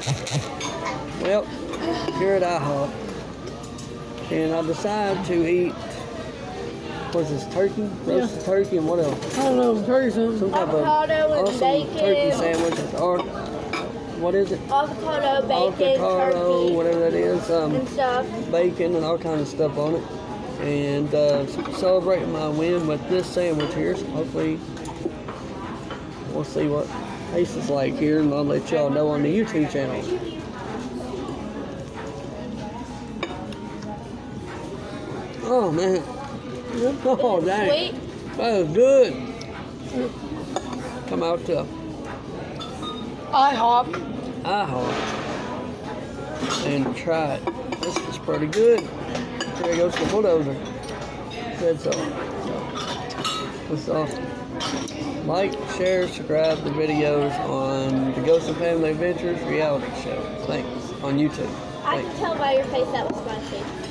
Well, here at IHOP, and I decided to eat, what's this, turkey? Roasted turkey and what else? I don't know, turkey something. Some type of Avocado and awesome bacon. turkey sandwich. Or, what is it? Avocado, bacon, Avocado, turkey, whatever that is. and stuff. Bacon and all kinds of stuff on it. And celebrating my win with this sandwich here. So hopefully, we'll see what it tastes like here, and I'll let y'all know on the YouTube channel. Oh man. Oh dang. Sweet. That was good. Come out to IHOP. and try it. This is pretty good. There goes the bulldozer. Said so. So like, share, subscribe the videos on the Ghost and Family Adventures reality show. Thanks. On YouTube. I Thanks. can tell by your face that was spicy.